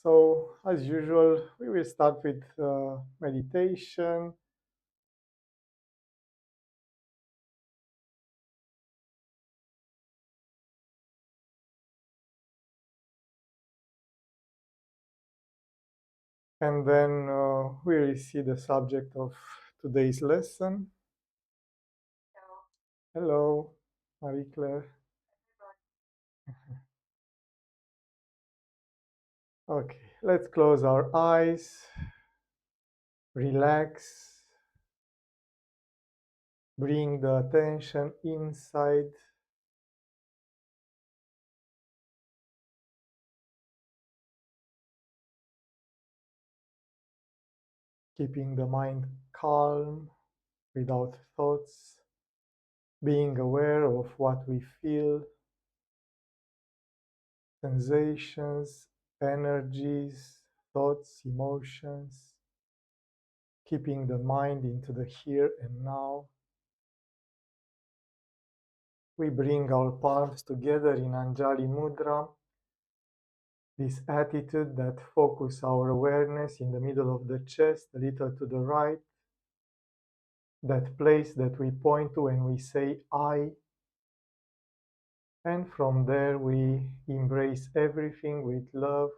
So, as usual, we will start with meditation. And then we will see the subject of today's lesson. Hello, Marie Claire. Okay, let's close our eyes, relax, bring the attention inside, keeping the mind calm without thoughts, being aware of what we feel, sensations, energies, thoughts, emotions, keeping the mind into the here and now. We bring our palms together in Anjali Mudra, this attitude that focus our awareness in the middle of the chest, a little to the right, that place that we point to when we say I, and from there we embrace everything with love,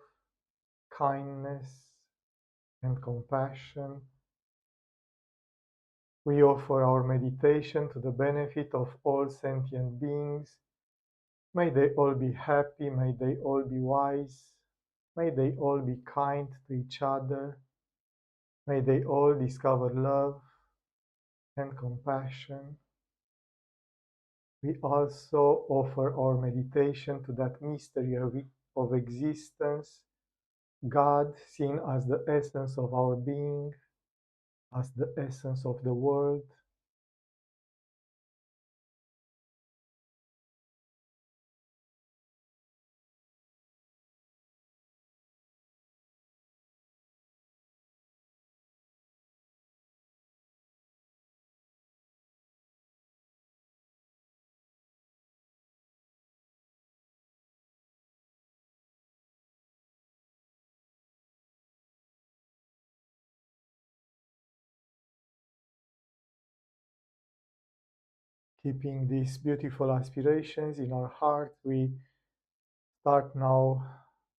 kindness, and compassion. We offer our meditation to the benefit of all sentient beings. May they all be happy, may they all be wise, may they all be kind to each other, may they all discover love and compassion. We also offer our meditation to that mystery of existence, God seen as the essence of our being, as the essence of the world. Keeping these beautiful aspirations in our heart, we start now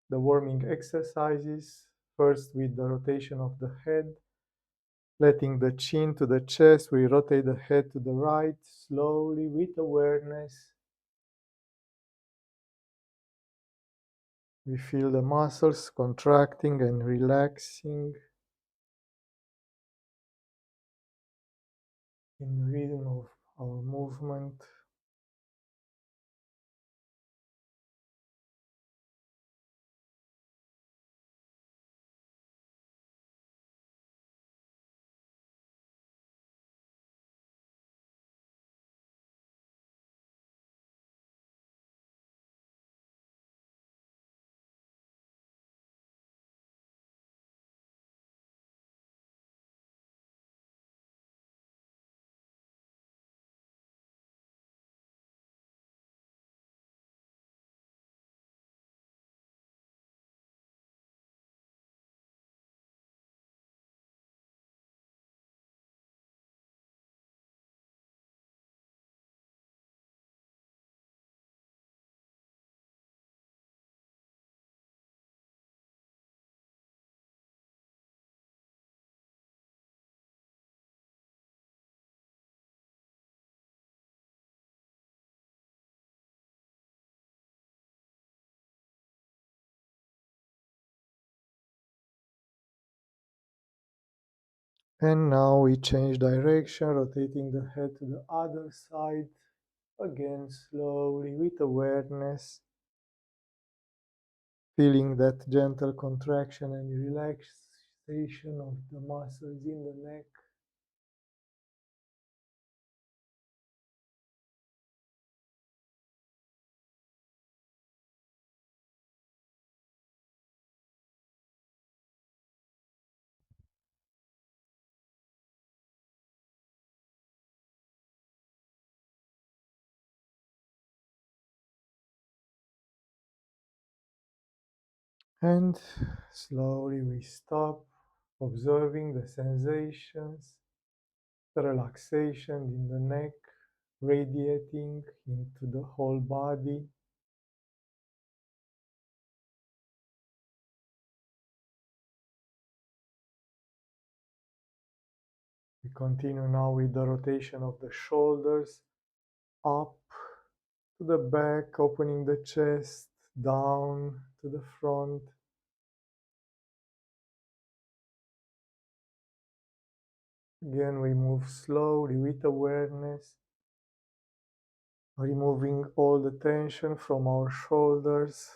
the warming exercises, first with the rotation of the head, letting the chin to the chest. We rotate the head to the right, slowly with awareness. We feel the muscles contracting and relaxing in the rhythm of our movement. And now we change direction, rotating the head to the other side. Again, slowly with awareness, feeling that gentle contraction and relaxation of the muscles in the neck. And slowly we stop, observing the sensations, the relaxation in the neck, radiating into the whole body. We continue now with the rotation of the shoulders up to the back, opening the chest, down to the front. Again, we move slowly with awareness, removing all the tension from our shoulders.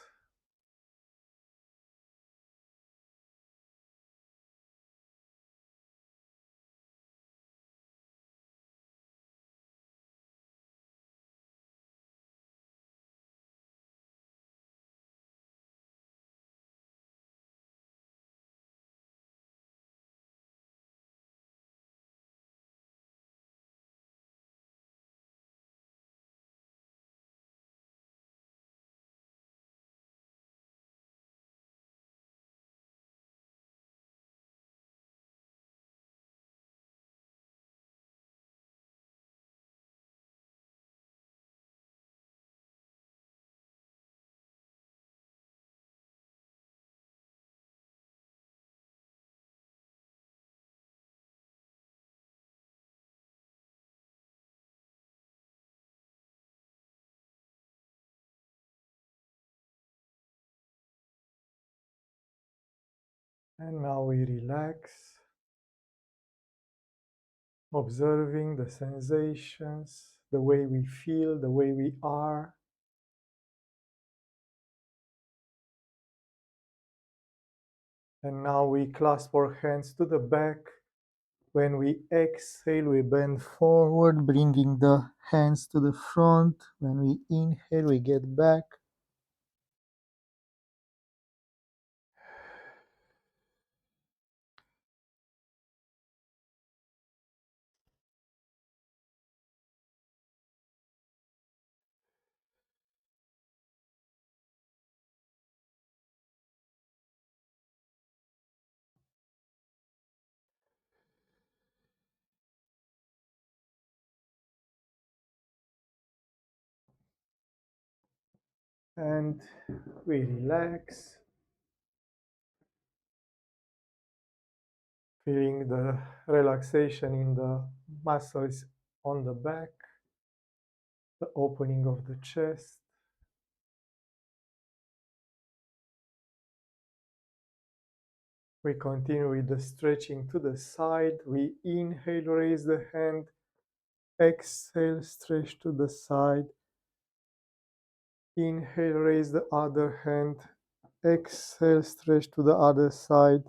And now we relax, observing the sensations, the way we feel, the way we are. And now we clasp our hands to the back. When we exhale, we bend forward, bringing the hands to the front. When we inhale, we get back. And we relax, feeling the relaxation in the muscles on the back, the opening of the chest. We continue with the stretching to the side. We inhale, raise the hand. Exhale, stretch to the side. Inhale, raise the other hand. Exhale, stretch to the other side.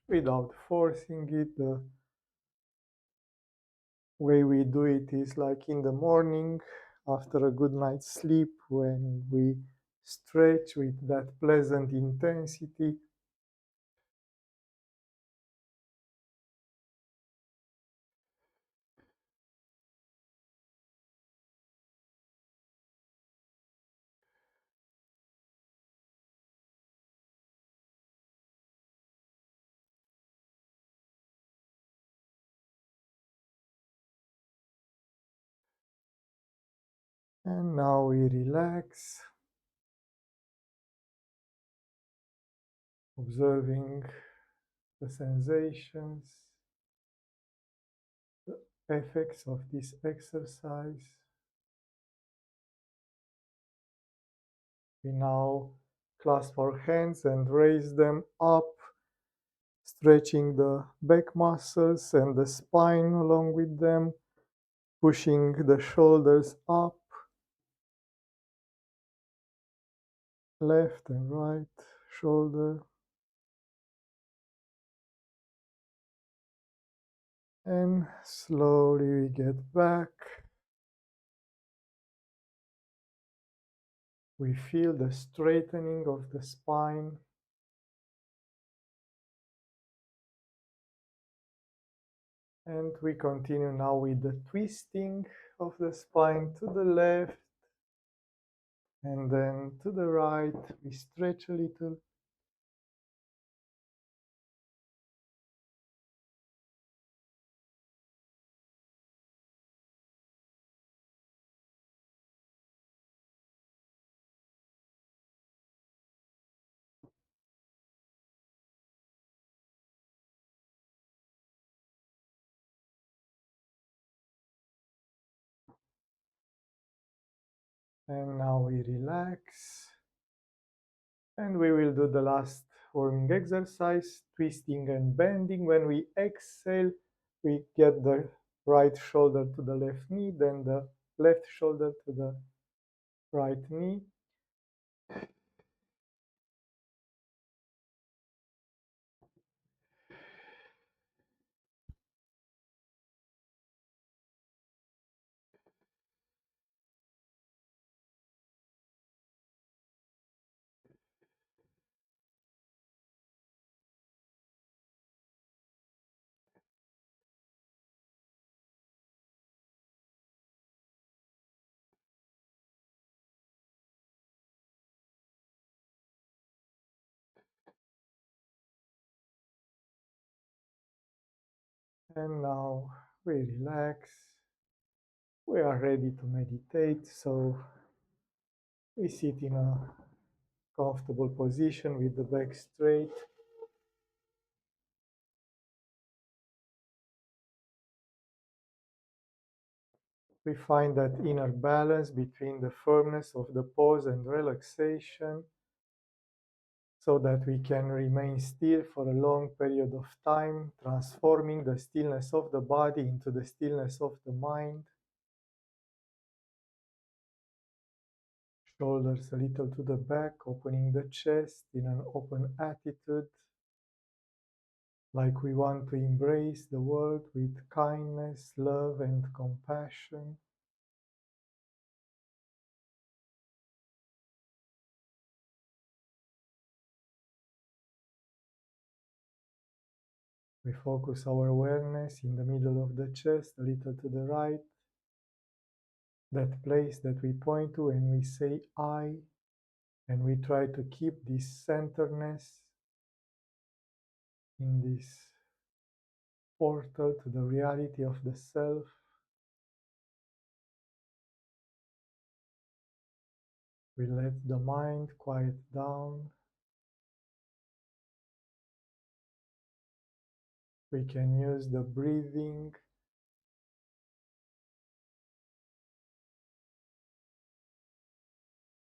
Without forcing it, the way we do it is like in the morning after a good night's sleep when we stretch with that pleasant intensity. And now we relax, observing the sensations, the effects of this exercise. We now clasp our hands and raise them up, stretching the back muscles and the spine along with them, pushing the shoulders up, left and right shoulder, and slowly we get back. We feel the straightening of the spine. And we continue now with the twisting of the spine to the left and then to the right. We stretch a little. And now we relax. And we will do the last warming exercise, twisting and bending. When we exhale, we get the right shoulder to the left knee, then the left shoulder to the right knee. And now we relax. We are ready to meditate. So we sit in a comfortable position with the back straight. We find that inner balance between the firmness of the pose and relaxation so that we can remain still for a long period of time, transforming the stillness of the body into the stillness of the mind. Shoulders a little to the back, opening the chest in an open attitude, like we want to embrace the world with kindness, love, and compassion. We focus our awareness in the middle of the chest, a little to the right, that place that we point to and we say I, and we try to keep this centeredness in this portal to the reality of the self. We let the mind quiet down. We can use the breathing,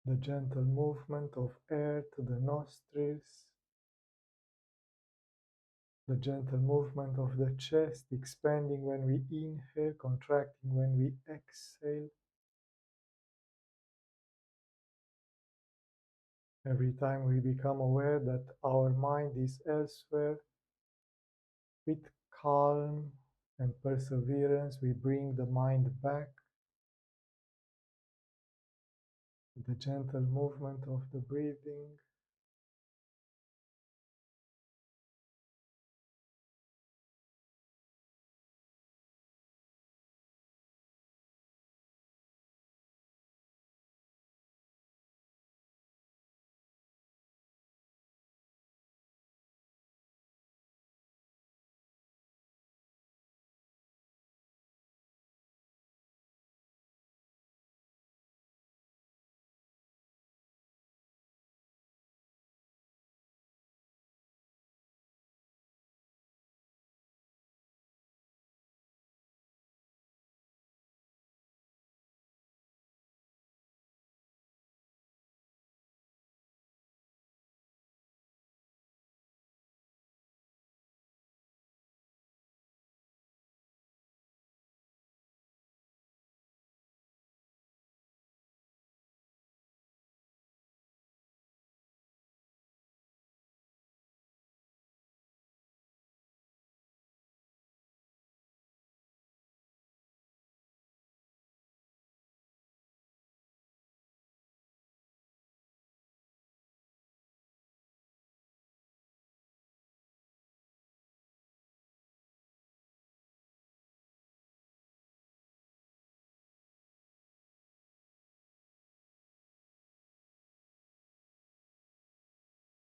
the gentle movement of air to the nostrils, the gentle movement of the chest, expanding when we inhale, contracting when we exhale. Every time we become aware that our mind is elsewhere, with calm and perseverance, we bring the mind back to the gentle movement of the breathing.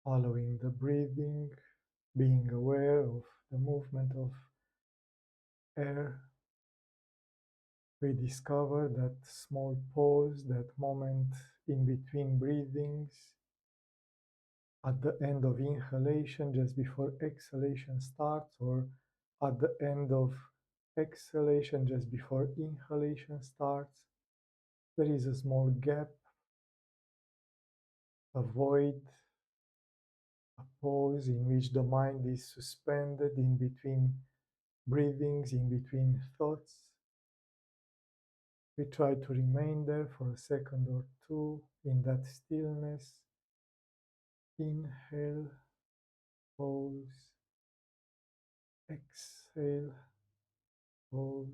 following the breathing, being aware of the movement of air. We discover that small pause, that moment in between breathings, at the end of inhalation, just before exhalation starts, or at the end of exhalation, just before inhalation starts. There is a small gap, a void, a pause in which the mind is suspended in between breathings, in between thoughts. We try to remain there for a second or two in that stillness. Inhale, pause, exhale, pause.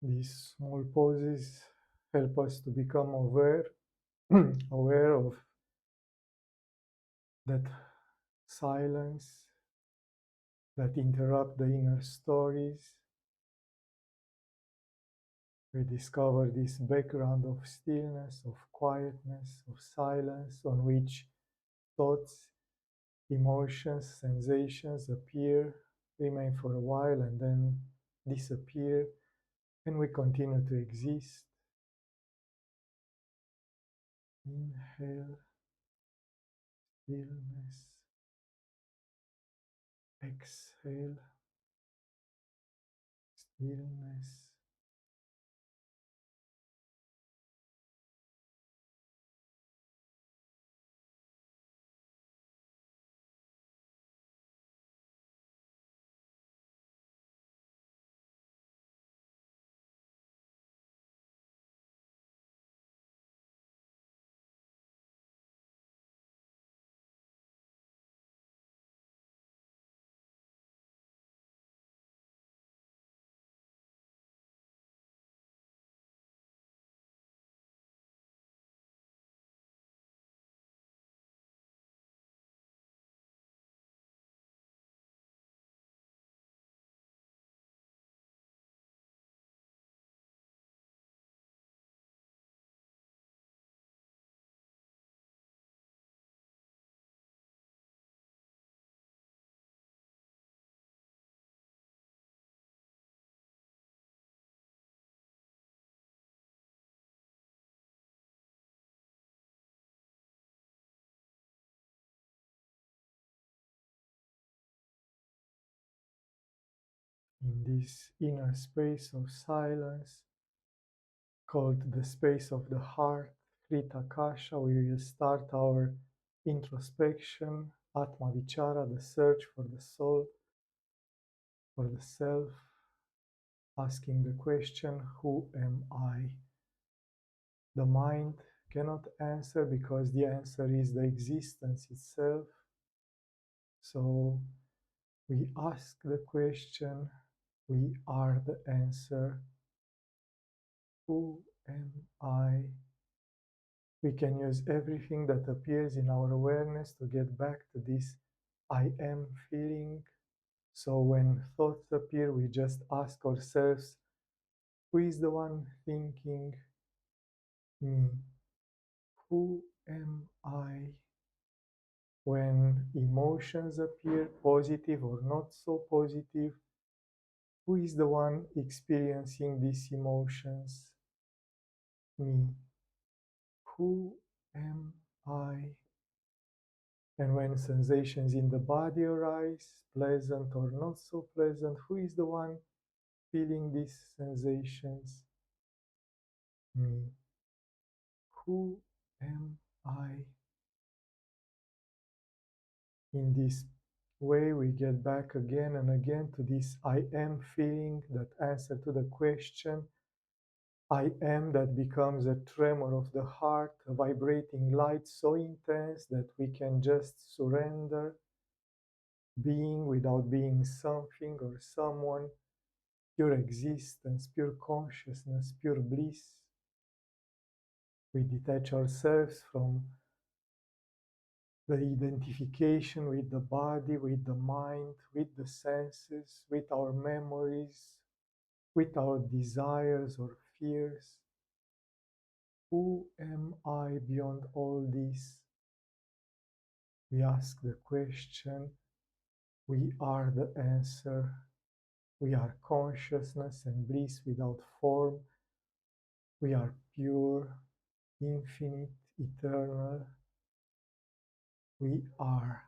These small pauses help us to become aware, aware of that silence that interrupt the inner stories. We discover this background of stillness, of quietness, of silence on which thoughts, emotions, sensations appear, remain for a while, and then disappear, and we continue to exist. Inhale, stillness. Exhale, stillness. In this inner space of silence, called the space of the heart, Krita Kasha, we will start our introspection, Atma Vichara, the search for the soul. for the self, asking the question, who am I? The mind cannot answer because the answer is the existence itself. So we ask the question, we are the answer. Who am I? We can use everything that appears in our awareness to get back to this I am feeling. So when thoughts appear, we just ask ourselves, who is the one thinking me? Who am I? When emotions appear, positive or not so positive, who is the one experiencing these emotions? Me. Who am I? And when sensations in the body arise, pleasant or not so pleasant, who is the one feeling these sensations? Me. Who am I? In this way, we get back again and again to this I am feeling, that answer to the question. I am, that becomes a tremor of the heart, a vibrating light so intense that we can just surrender, being without being something or someone, pure existence, pure consciousness, pure bliss. We detach ourselves from the identification with the body, with the mind, with the senses, with our memories, with our desires or fears. Who am I beyond all this? We ask the question, we are the answer. We are consciousness and bliss without form. We are pure, infinite, eternal. We are.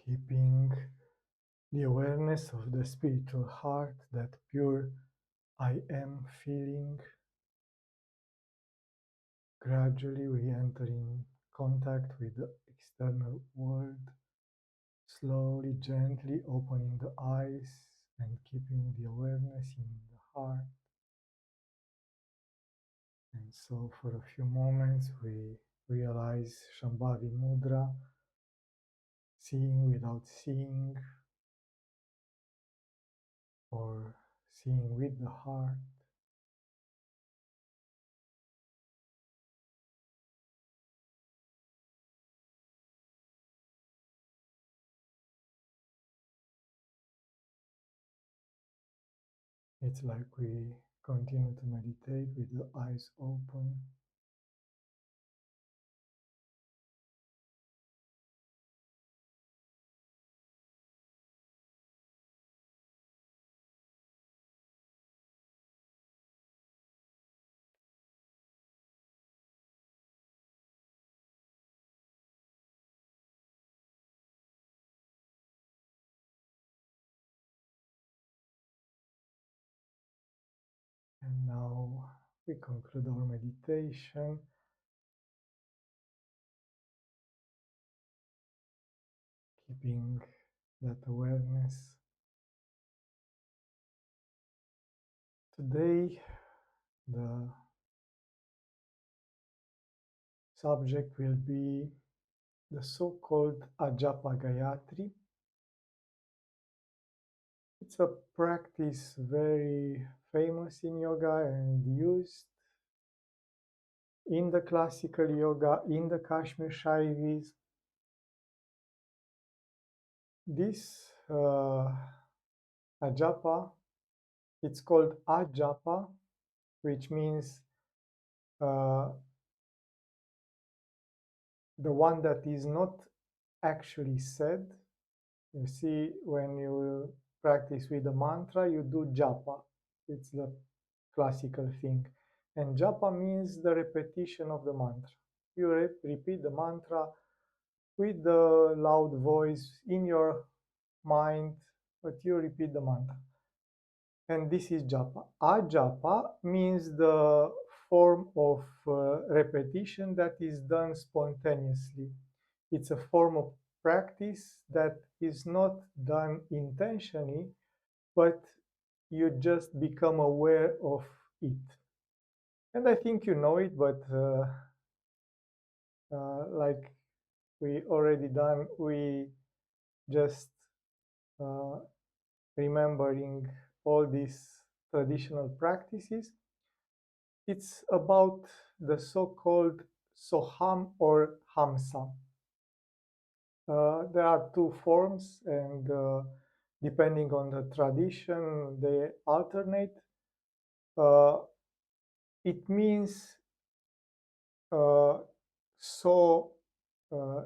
keeping the awareness of the spiritual heart, that pure I am feeling. Gradually we enter in contact with the external world, slowly, gently opening the eyes and keeping the awareness in the heart. And so for a few moments we realize Shambhavi Mudra, seeing without seeing, or seeing with the heart. It's like we continue to meditate with the eyes open. And now we conclude our meditation, keeping that awareness. Today, the subject will be the so-called ajapa gayatri. It's a practice very famous in yoga and used in the classical yoga, in the Kashmir Shaivis. This ajapa, it's called ajapa, which means uh, the one that is not actually said. You see, when you practice with a mantra, you do japa. It's the classical thing. And japa means the repetition of the mantra. You repeat the mantra with the loud voice in your mind, but you repeat the mantra. And this is japa. Ajapa means the form of repetition that is done spontaneously. It's a form of practice that is not done intentionally, but you just become aware of it. And I think you know it, but like we already done, we just uh, remembering all these traditional practices. It's about the so-called Soham or Hamsa. There are two forms, and depending on the tradition, they alternate. Uh, it means uh, so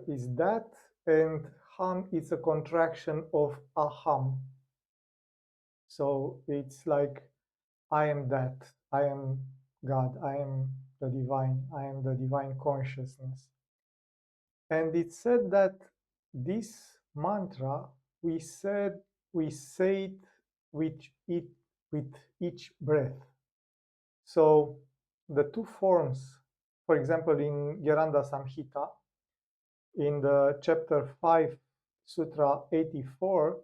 is that, and ham is a contraction of aham. So it's like I am that, I am God, I am the divine, I am the divine consciousness. And it said that this mantra we say it with it with each breath. So the two forms, for example, in Geranda Samhita, in the chapter 5, Sutra 84,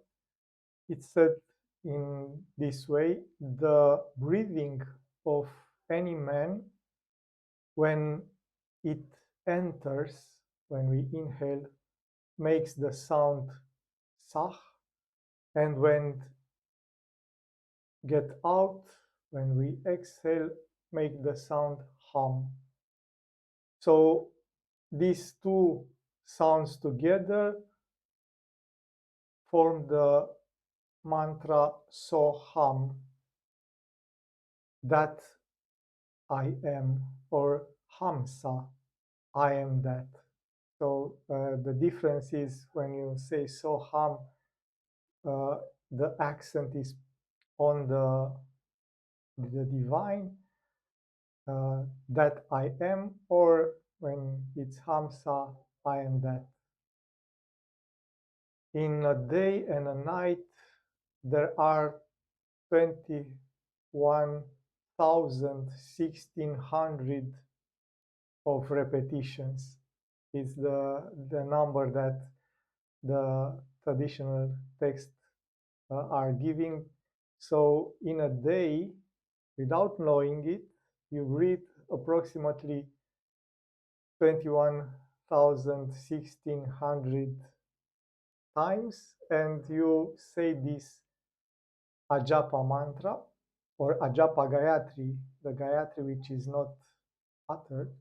it said in this way: the breathing of any man, when it enters, when we inhale, makes the sound sah, and when get out, when we exhale, make the sound hum. So these two sounds together form the mantra Soham, that I am, or Hamsa, I am that. So the difference is when you say Soham, uh, the accent is on the divine, that I am, or when it's Hamsa, I am that. In a day and a night, there are 21,1600 of repetitions. Is the number that the traditional texts are giving. So in a day, without knowing it, you read approximately 21,1600 times, and you say this ajapa mantra or ajapa gayatri, the gayatri which is not uttered.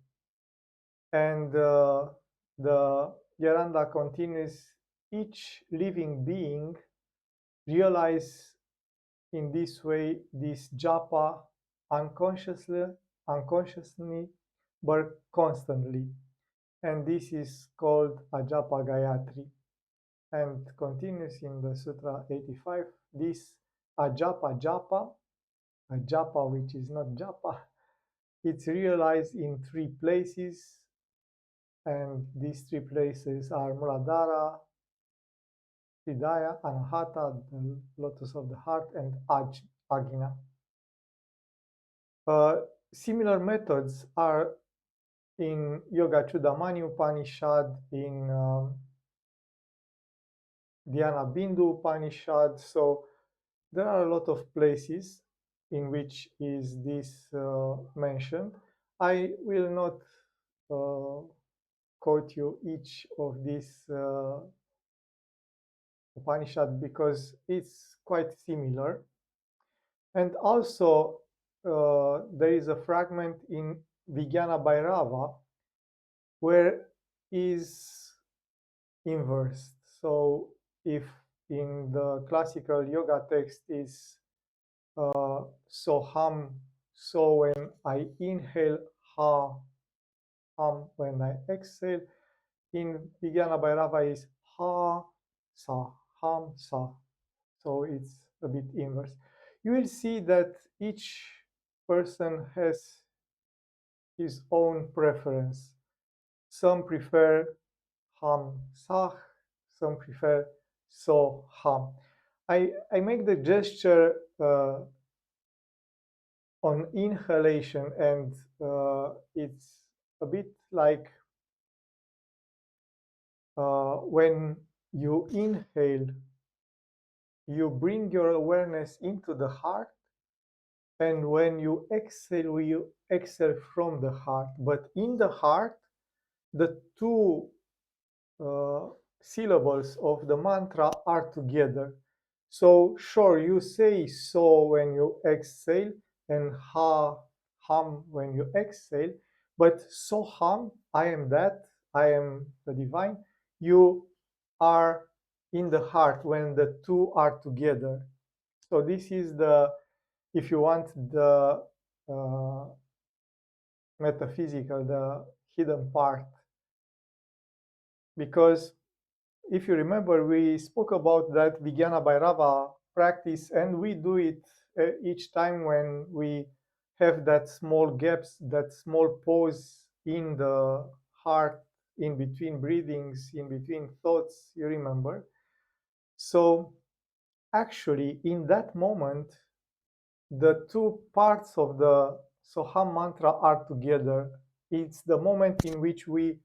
And the Yaranda continues, each living being realize in this way this japa unconsciously, but constantly. And this is called ajapa gayatri. And continues in the Sutra 85, this ajapa japa, a japa which is not japa, it's realized in three places, and these three places are Muladhara, Hridaya, Anahata, the lotus of the heart, and Ajna. Similar methods are in Yoga Chudamani Upanishad, in Dhyana Bindu Upanishad. So there are a lot of places in which is this mentioned. I will not quote you each of these Upanishad because it's quite similar. And also there is a fragment in Vijnana Bhairava where is inversed. So if in the classical yoga text is so when I inhale, ha, hum when I exhale, in Vijnana Bhairava is ha, sa, hum, sa. So it's a bit inverse. You will see that each person has his own preference. Some prefer ham sah, some prefer so ham. I make the gesture on inhalation, and it's a bit like when you inhale, you bring your awareness into the heart, and when you exhale from the heart. But in the heart, the two uh, syllables of the mantra are together. So sure, you say so when you exhale and hum when you exhale, but so hum, I am that, I am the divine, you are in the heart when the two are together. So this is the, if you want, the uh, metaphysical, the hidden part. Because if you remember, we spoke about that Vijnana Bhairava practice, and we do it each time when we have that small gaps, that small pause in the heart, in between breathings, in between thoughts, you remember. So actually, in that moment, the two parts of the Soham mantra are together. It's the moment in which we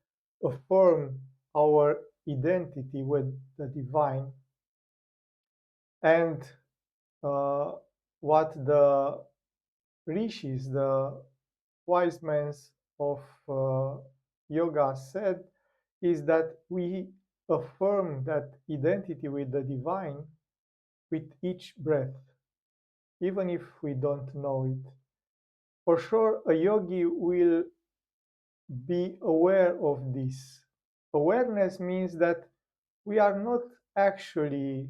affirm our identity with the divine. And uh, what the rishis, the wise men of yoga said is that we affirm that identity with the divine with each breath, even if we don't know it. For sure, a yogi will be aware of this. Awareness means that we are not actually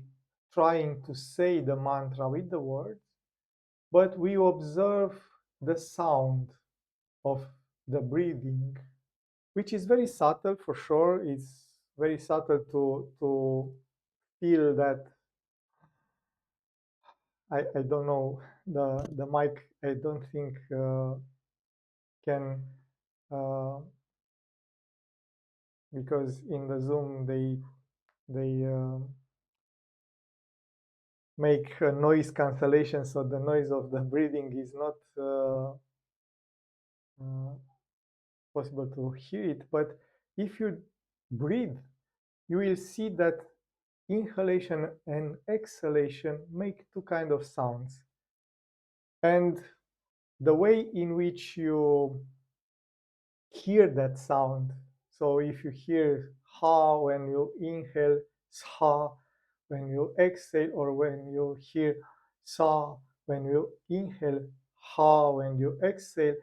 trying to say the mantra with the words, but we observe the sound of the breathing, which is very subtle for sure. It's very subtle to feel that. I don't know, the mic, I don't think can because in the Zoom they make noise cancellation, so the noise of the breathing is not uh, possible to hear it. But if you breathe, you will see that inhalation and exhalation make two kind of sounds. And the way in which you hear that sound, so if you hear ha when you inhale, sa when you exhale, or when you hear sa when you inhale, ha when you exhale,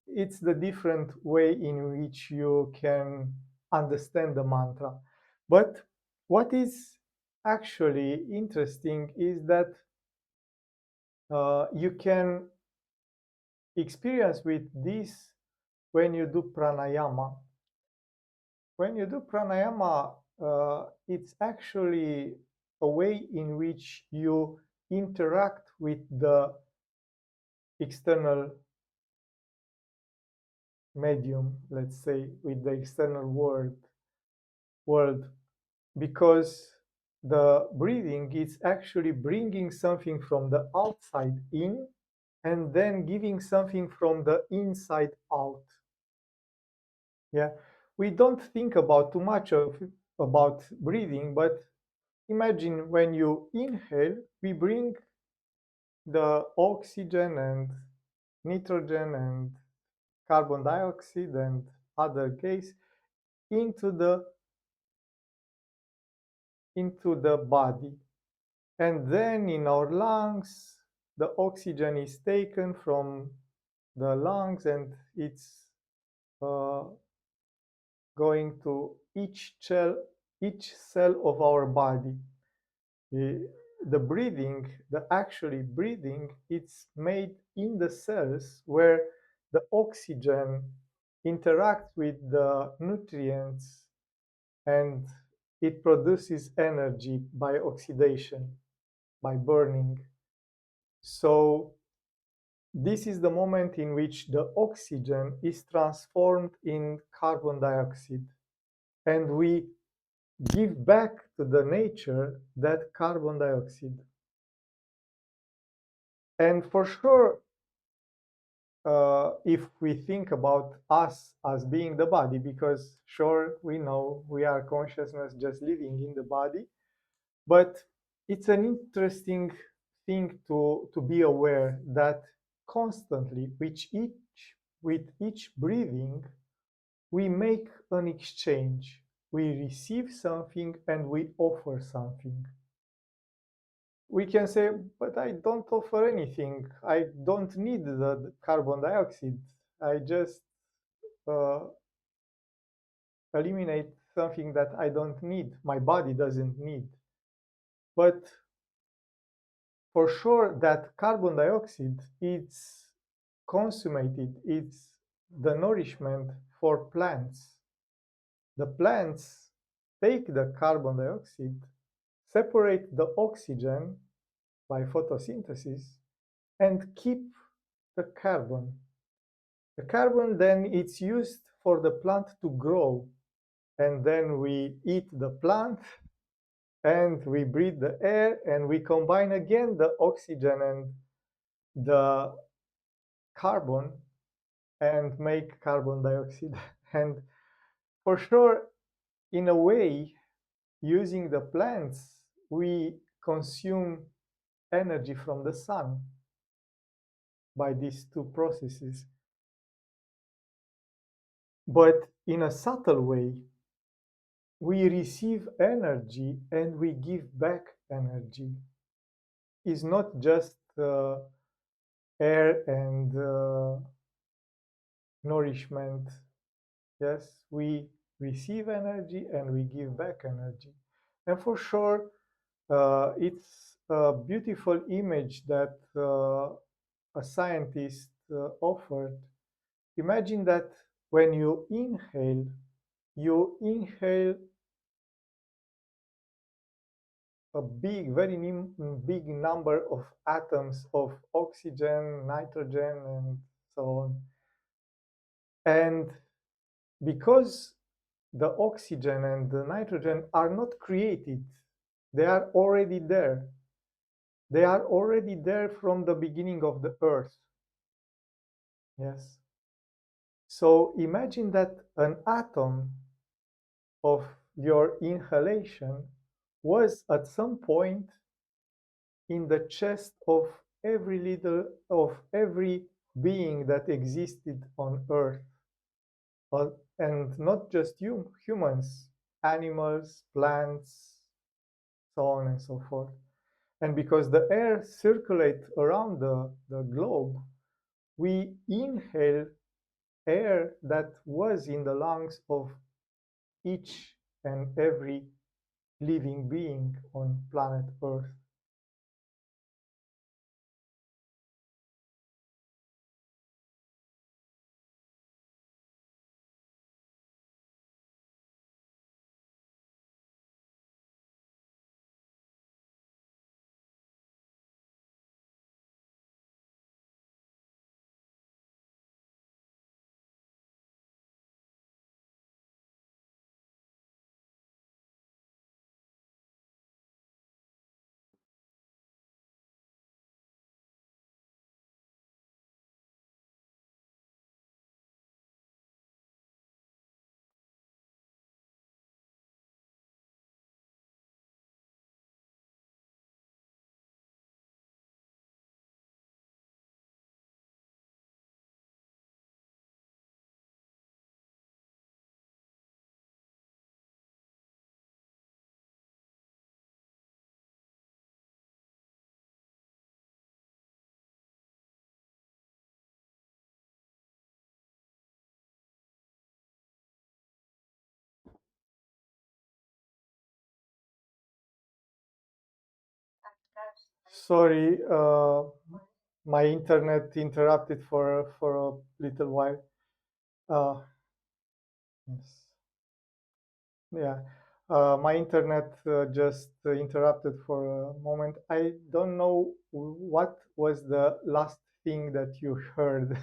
it's the different way in which you can understand the mantra. But what is actually interesting is that you can experience with this when you do pranayama. When you do pranayama, it's actually a way in which you interact with the external medium, let's say, with the external world, because the breathing is actually bringing something from the outside in and then giving something from the inside out. Yeah, we don't think about too much of about breathing, but imagine when you inhale, we bring the oxygen and nitrogen and carbon dioxide and other gas into the body. And then in our lungs, the oxygen is taken from the lungs and it's uh, going to each cell of our body. The breathing, the actually breathing, it's made in the cells where the oxygen interacts with the nutrients and it produces energy by oxidation, by burning. So this is the moment in which the oxygen is transformed in carbon dioxide, and we give back to the nature that carbon dioxide. And for sure, if we think about us as being the body, because sure, we know we are consciousness just living in the body, but it's an interesting thing to be aware that constantly with each breathing, we make an exchange. We receive something and we offer something. We can say, but I don't offer anything. I don't need the carbon dioxide. I just uh, eliminate something that I don't need, my body doesn't need. But for sure that carbon dioxide is consummated, it's the nourishment for plants. The plants take the carbon dioxide, separate the oxygen by photosynthesis, and keep the carbon. The carbon then it's used for the plant to grow, and then we eat the plant and we breathe the air and we combine again the oxygen and the carbon and make carbon dioxide. And for sure, in a way, using the plants, we consume energy from the sun by these two processes. But in a subtle way, we receive energy and we give back energy. It's not just air and nourishment. Yes, we receive energy and we give back energy. And for sure, it's a beautiful image that a scientist offered. Imagine that when you inhale a very big number of atoms of oxygen, nitrogen, and so on. And because the oxygen and the nitrogen are not created, they are already there. They are already there from the beginning of the earth. Yes. So imagine that an atom of your inhalation was at some point in the chest of every being that existed on earth. Uh, and not just humans, animals, plants, so on and so forth. And because the air circulates around the globe, we inhale air that was in the lungs of each and every living being on planet Earth. Sorry, my internet interrupted for a little while. Uh, yes. Yeah, my internet just interrupted for a moment. I don't know what was the last thing that you heard.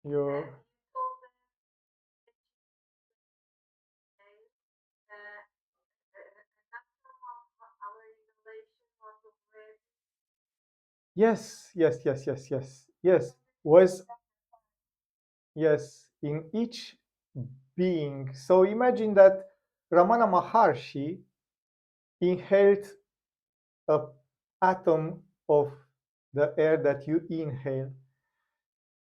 you Yes, yes, yes, yes, yes, yes. Was yes in each being. So imagine that Ramana Maharshi inhaled a atom of the air that you inhale.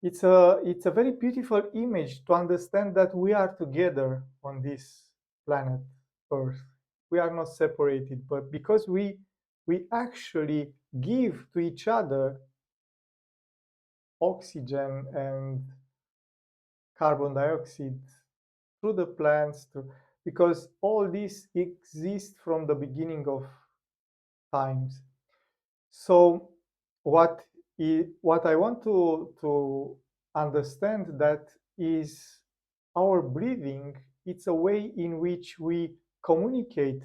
It's a very beautiful image to understand that we are together on this planet Earth. We are not separated, but because we actually give to each other oxygen and carbon dioxide through the plants, because all this exists from the beginning of times. So what I want to understand that is our breathing. It's a way in which we communicate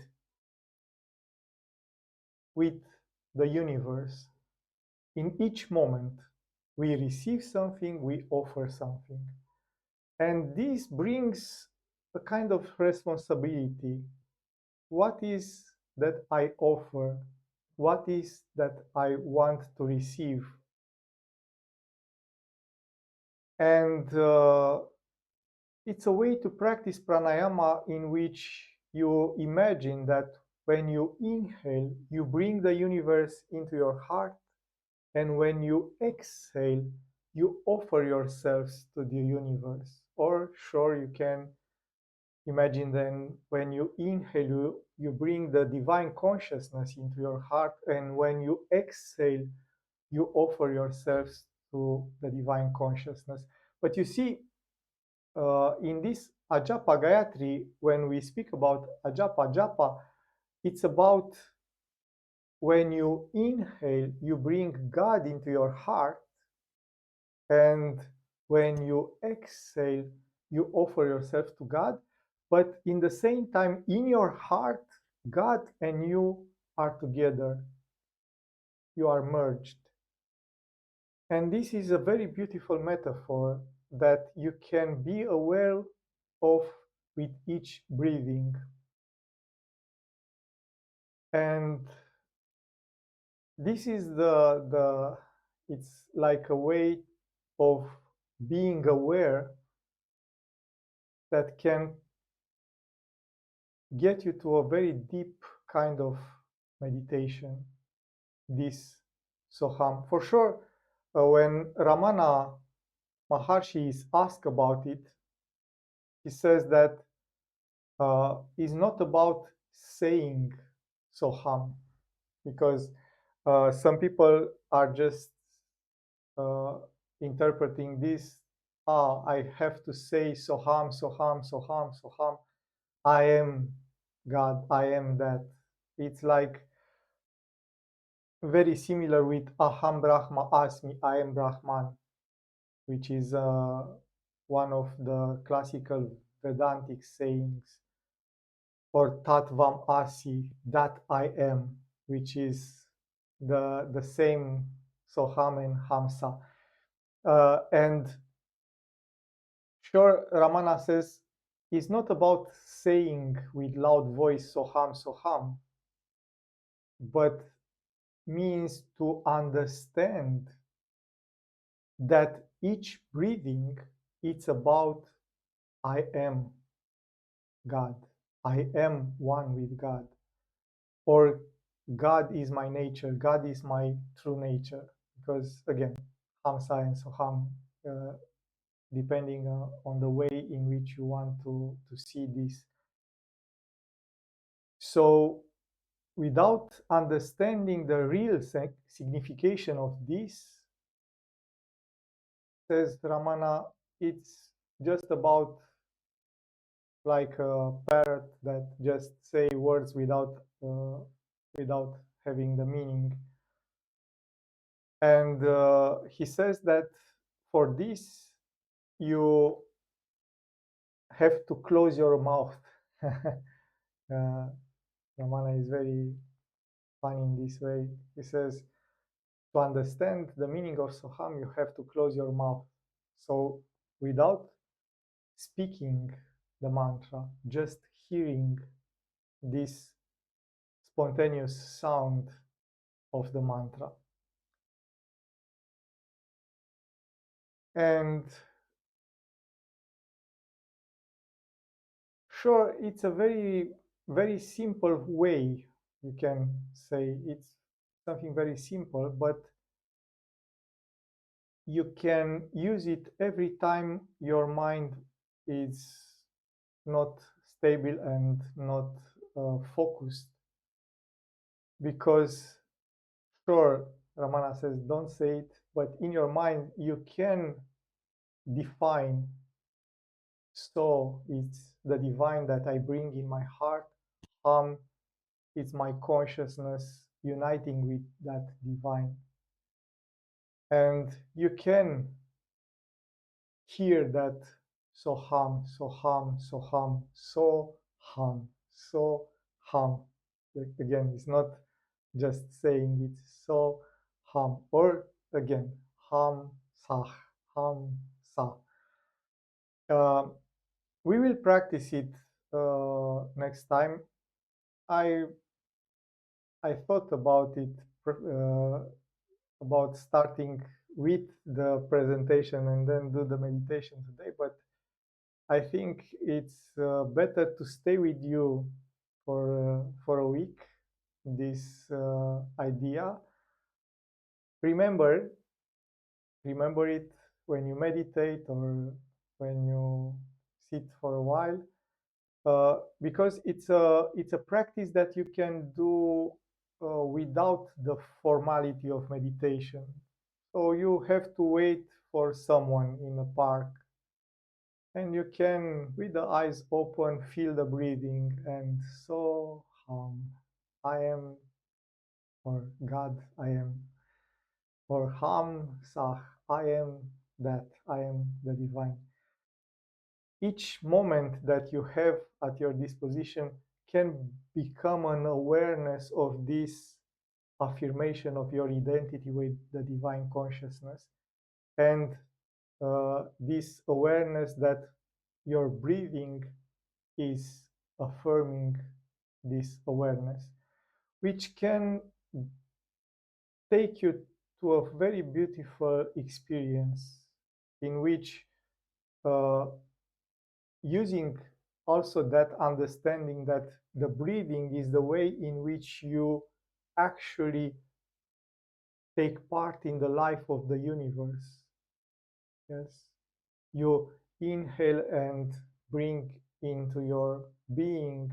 with the universe. In each moment, we receive something, we offer something. And this brings a kind of responsibility. What is that I offer? What is that I want to receive? And it's a way to practice pranayama in which you imagine that when you inhale, you bring the universe into your heart, and when you exhale, you offer yourselves to the universe. Or, sure, you can imagine then when you inhale, you bring the divine consciousness into your heart, and when you exhale, you offer yourselves to the divine consciousness. But you see, in this ajapa gayatri, when we speak about ajapa japa, it's about when you inhale, you bring God into your heart, and when you exhale, you offer yourself to God. But in the same time, in your heart, God and you are together, you are merged. And this is a very beautiful metaphor that you can be aware of with each breathing. And this is the it's like a way of being aware that can get you to a very deep kind of meditation, this Soham. For sure, when Ramana Maharshi is asked about it, he says that it's not about saying Soham, because some people are just uh, interpreting this. I have to say Soham, Soham, Soham, Soham. I am God, I am that. It's like very similar with Aham Brahma Asmi, I am Brahman, which is one of the classical Vedantic sayings, or Tatvam Asi, that I am, which is the same Soham and Hamsa. And sure, Ramana says it's not about saying with loud voice Soham, Soham, but means to understand that each breathing it's about I am God. I am one with God. Or God is my nature. God is my true nature. Because again, Hamsa and Soham, uh, depending on the way in which you want to see this. So without understanding the real signification of this, says Ramana, it's just about like a parrot that just say words without having the meaning. And he says that for this you have to close your mouth. Ramana is very funny in this way. He says, to understand the meaning of Soham, you have to close your mouth. So without speaking the mantra, just hearing this spontaneous sound of the mantra. And sure, it's a very simple way, you can say it's something very simple, but you can use it every time your mind is not stable and not focused. Because sure, Ramana says don't say it, but in your mind you can define, so it's the divine that I bring in my heart. It's my consciousness uniting with that divine. And you can hear that Soham, Soham, Soham, so hum, so hum. Again, it's not just saying it, so hum. Or again, hum, sah, hum, sa. We will practice it next time. I I thought about it about starting with the presentation and then do the meditation today, but I think it's better to stay with you for a week. This idea. Remember, remember it when you meditate or when you sit for a while, because it's a practice that you can do without the formality of meditation. So you have to wait for someone in a park, and you can, with the eyes open, feel the breathing, and so I am, or God, I am, or Sah, I am that, I am the divine. Each moment that you have at your disposition can become an awareness of this affirmation of your identity with the divine consciousness, and this awareness that your breathing is affirming this awareness. which can take you to a very beautiful experience in which uh, using also that understanding that the breathing is the way in which you actually take part in the life of the universe. Yes, you inhale and bring into your being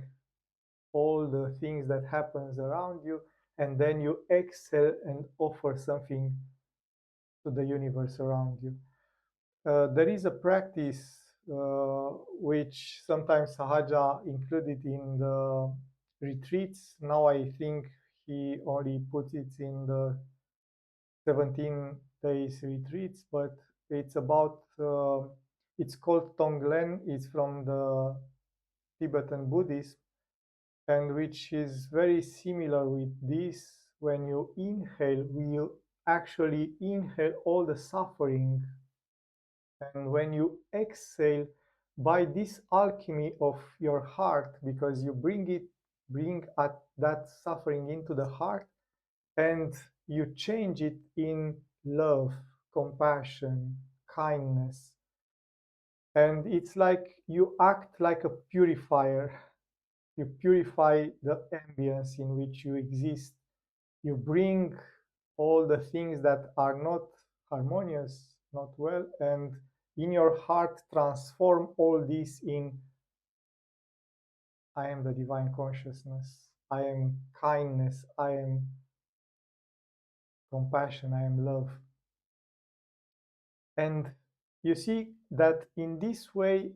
all the things that happens around you, and then you exhale and offer something to the universe around you. There is a practice which sometimes Sahaja included in the retreats. Now I think he only puts it in the 17 days retreats, but it's about, it's called Tonglen. It's from the Tibetan Buddhism, and which is very similar with this. When you inhale, you actually inhale all the suffering, and when you exhale, by this alchemy of your heart, because you bring that suffering into the heart, and you change it in love, compassion, kindness, and it's like you act like a purifier. You purify the ambience in which you exist. You bring all the things that are not harmonious, not well, and in your heart transform all this in I am the divine consciousness, I am kindness, I am compassion, I am love. And you see that in this way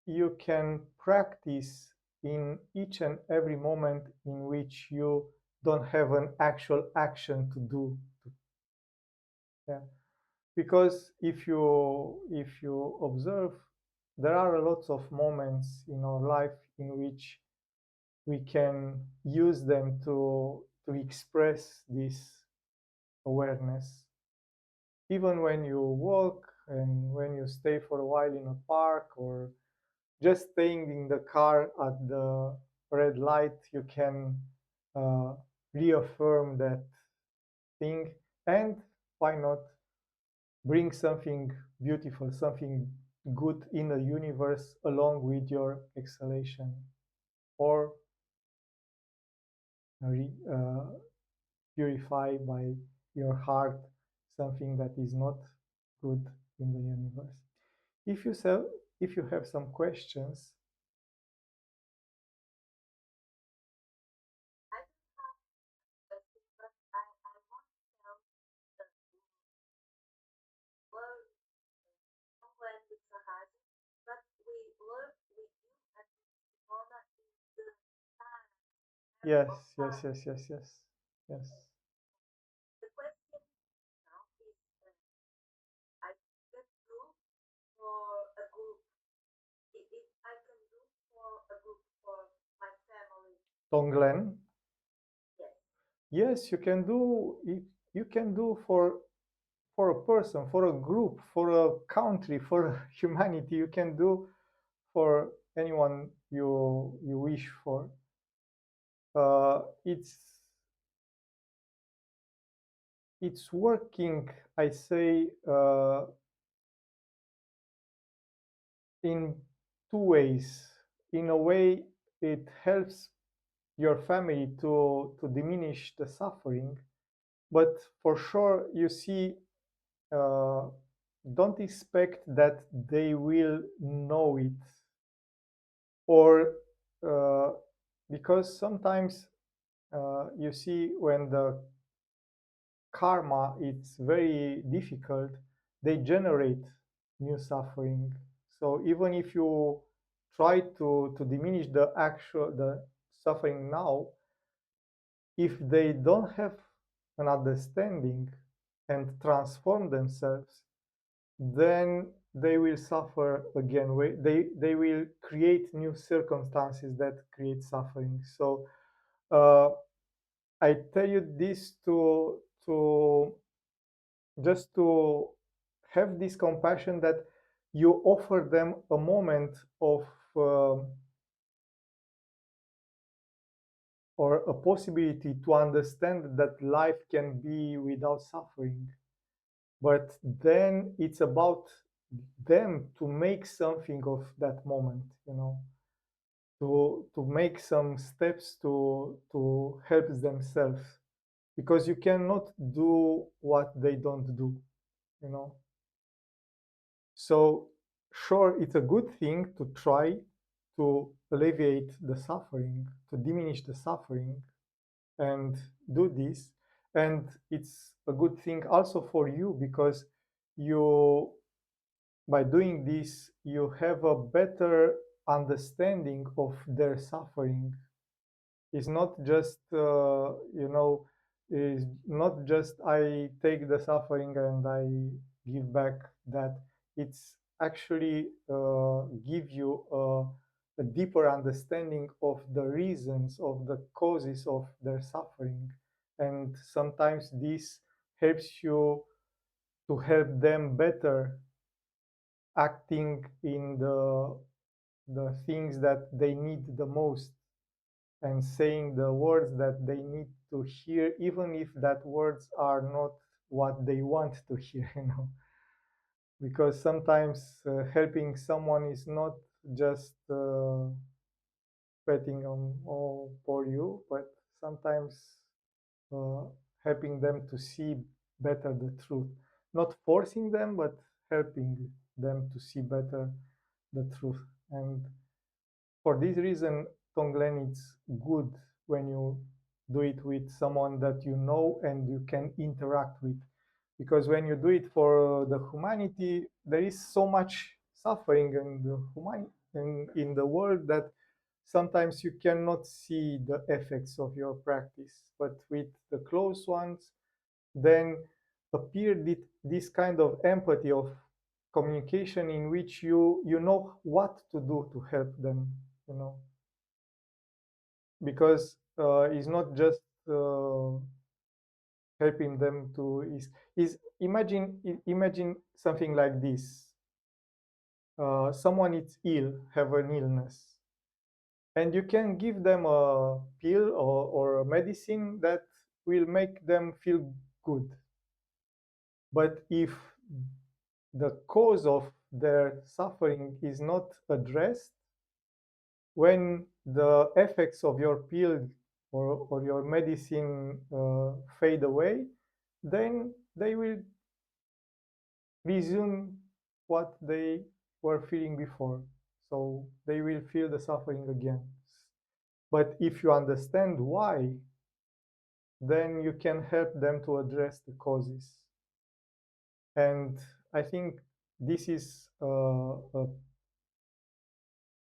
you can practice in each and every moment in which you don't have an actual action to do. Yeah. Because if you observe, there are lots of moments in our life in which we can use them to express this awareness. Even when you walk and when you stay for a while in a park, or just staying in the car at the red light, you can uh, reaffirm that thing, and why not bring something beautiful, something good in the universe along with your exhalation, or uh, purify by your heart something that is not good in the universe. If you have, if you have some questions, yes, yes, yes, yes, yes, yes. Tonglen, yes, you can do it. You can do for a person, for a group, for a country, for humanity. You can do for anyone you wish for. It's working, I say, in two ways. In a way, it helps your family to diminish the suffering, but for sure, you see, uh, don't expect that they will know it, or uh, because sometimes you see when the karma is very difficult, they generate new suffering. So even if you try to diminish the suffering now, if they don't have an understanding and transform themselves, then they will suffer again. They will create new circumstances that create suffering. So uh, I tell you this to just to have this compassion that you offer them a moment of um or a possibility to understand that life can be without suffering. But then it's about them to make something of that moment, to make some steps to help themselves, because you cannot do what they don't do, you know. So sure, it's a good thing to try to alleviate the suffering, to diminish the suffering, and do this. And it's a good thing also for you, because you, by doing this, you have a better understanding of their suffering. It's not just is not just I take the suffering and I give back that. It's actually give you a deeper understanding of the reasons, of the causes of their suffering. And sometimes this helps you to help them better, acting in the things that they need the most, and saying the words that they need to hear, even if that words are not what they want to hear, because sometimes helping someone is not just petting on all for you, but sometimes uh, helping them to see better the truth, not forcing them, but helping them to see better the truth. And for this reason, Tonglen is good when you do it with someone that you know and you can interact with. Because when you do it for the humanity, there is so much suffering in the in the world, that sometimes you cannot see the effects of your practice. But with the close ones, then appear this kind of empathy, of communication, in which you know what to do to help them, you know because it's not just uh, helping them to is imagine something like this. Someone is ill, have an illness, and you can give them a pill or a medicine that will make them feel good. But if the cause of their suffering is not addressed, when the effects of your pill or your medicine fade away, then they will resume what they were feeling before. So they will feel the suffering again. But if you understand why, then you can help them to address the causes. And I think this is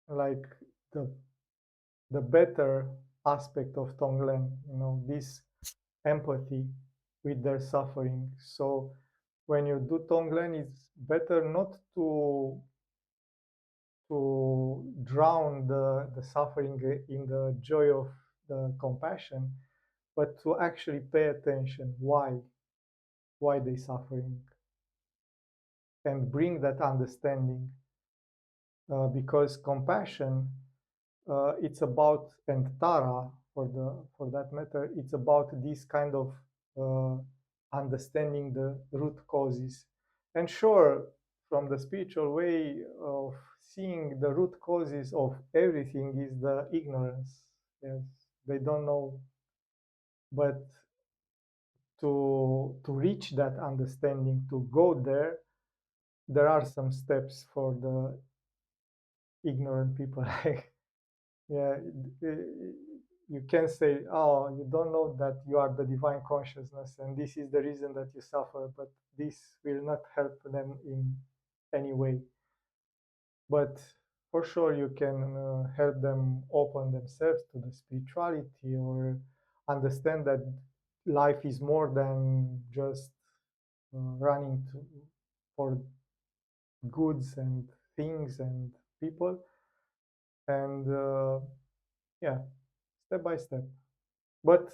like the the better aspect of Tonglen, this empathy with their suffering. So when you do Tonglen, it's better not to drown the suffering in the joy of the compassion, but to actually pay attention why they suffering, and bring that understanding, because compassion, it's about, and Tara, for that matter, it's about this kind of uh, understanding the root causes. And sure, from the spiritual way of seeing, the root causes of everything is the ignorance. Yes, they don't know. But to reach that understanding, to go there, there are some steps for the ignorant people. Like, yeah, you can say, oh, you don't know that you are the divine consciousness, and this is the reason that you suffer, but this will not help them in any way. But for sure, you can help them open themselves to the spirituality, or understand that life is more than just running for goods and things and people. And yeah, step by step. But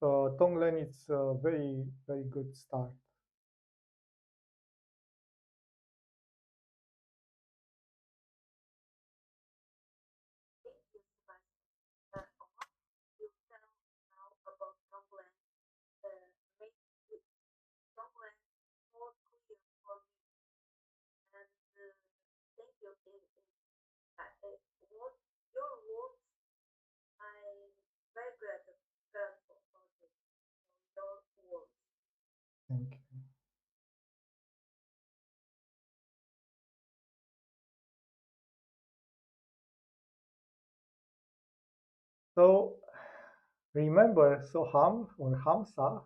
Tonglen is a very, very good start. Thank you. So remember Soham or Hamsa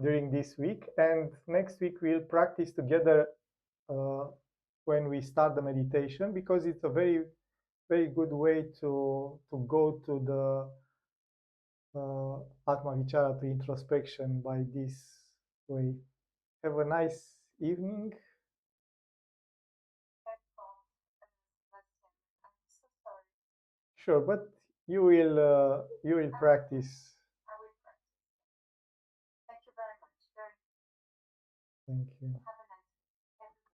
during this week, and next week we'll practice together uh, when we start the meditation, because it's a very good way to go to the Atma Vichara, to introspection, by this way. Have a nice evening. Sure, but you will practice. Thank you.